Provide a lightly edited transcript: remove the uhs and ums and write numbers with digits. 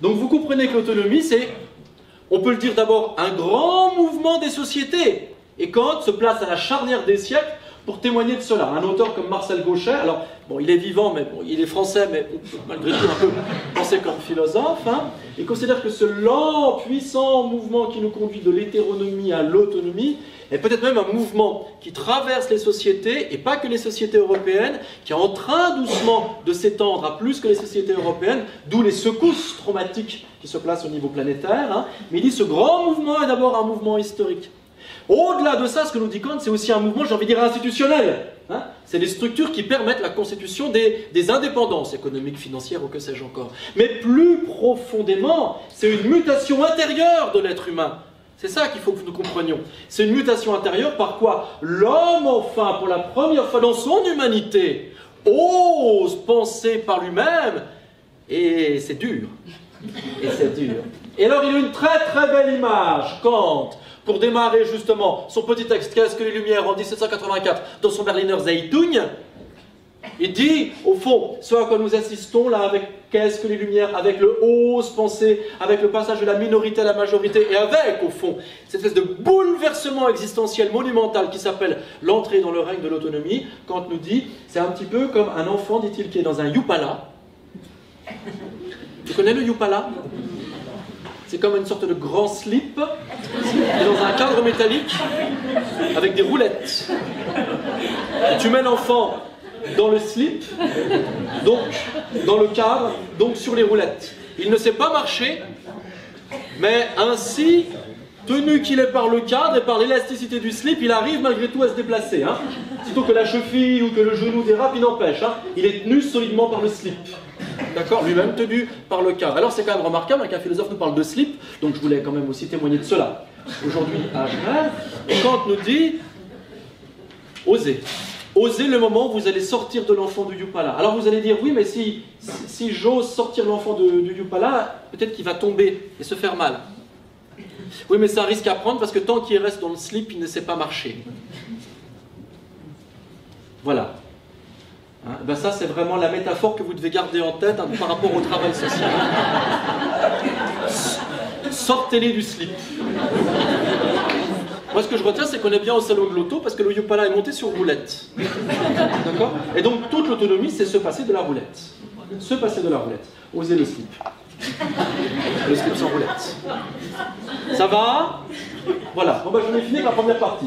Donc vous comprenez que l'autonomie, c'est, on peut le dire d'abord, un grand mouvement des sociétés. Et Kant se place à la charnière des siècles pour témoigner de cela. Un auteur comme Marcel Gauchet, alors bon, il est vivant, mais bon, il est français, mais on peut malgré tout un peu penser comme philosophe, hein. Il considère que ce lent, puissant mouvement qui nous conduit de l'hétéronomie à l'autonomie est peut-être même un mouvement qui traverse les sociétés, et pas que les sociétés européennes, qui est en train doucement de s'étendre à plus que les sociétés européennes, d'où les secousses traumatiques qui se placent au niveau planétaire, hein. Mais il dit ce grand mouvement est d'abord un mouvement historique. Au-delà de ça, ce que nous dit Kant, c'est aussi un mouvement, j'ai envie de dire, institutionnel. Hein, c'est des structures qui permettent la constitution des indépendances économiques, financières ou que sais-je encore. Mais plus profondément, c'est une mutation intérieure de l'être humain. C'est ça qu'il faut que nous comprenions. C'est une mutation intérieure par quoi l'homme, enfin, pour la première fois dans son humanité, ose penser par lui-même, et c'est dur. Et c'est dur. Et alors, il a une très très belle image, Kant, pour démarrer justement son petit texte « Qu'est-ce que les Lumières » en 1784 dans son Berliner Zeitung. Il dit, au fond, ce à quoi nous assistons là avec « Qu'est-ce que les Lumières » avec le « ose penser », avec le passage de la minorité à la majorité, et avec, au fond, cette espèce de bouleversement existentiel monumental qui s'appelle l'entrée dans le règne de l'autonomie. Kant nous dit, c'est un petit peu comme un enfant, dit-il, qui est dans un Yupala. Tu connais le Yupala ? C'est comme une sorte de grand slip, et dans un cadre métallique, avec des roulettes. Et tu mets l'enfant dans le slip, donc dans le cadre, donc sur les roulettes. Il ne sait pas marcher, mais ainsi, tenu qu'il est par le cadre et par l'élasticité du slip, il arrive malgré tout à se déplacer. Hein. Sitôt que la cheville ou que le genou dérape, il n'empêche. Hein. Il est tenu solidement par le slip. D'accord, lui-même tenu par le cadre. Alors c'est quand même remarquable qu'un philosophe nous parle de slip, donc je voulais quand même aussi témoigner de cela. Aujourd'hui à Genève, et Kant nous dit osez. Osez le moment où vous allez sortir de l'enfant du Yupala. Alors vous allez dire oui, mais si j'ose sortir l'enfant du Yupala, peut-être qu'il va tomber et se faire mal. Oui, mais c'est un risque à prendre parce que tant qu'il reste dans le slip, il ne sait pas marcher. Voilà. Hein, ben ça, c'est vraiment la métaphore que vous devez garder en tête hein, par rapport au travail social. Sortez-les du slip. Moi, ce que je retiens, c'est qu'on est bien au salon de l'auto parce que le Yupala est monté sur roulette. D'accord ? Et donc, toute l'autonomie, c'est se passer de la roulette. Se passer de la roulette. Osez le slip. Le slip sans roulette. Ça va ? Voilà. Bon, ben, j'en ai fini avec la première partie.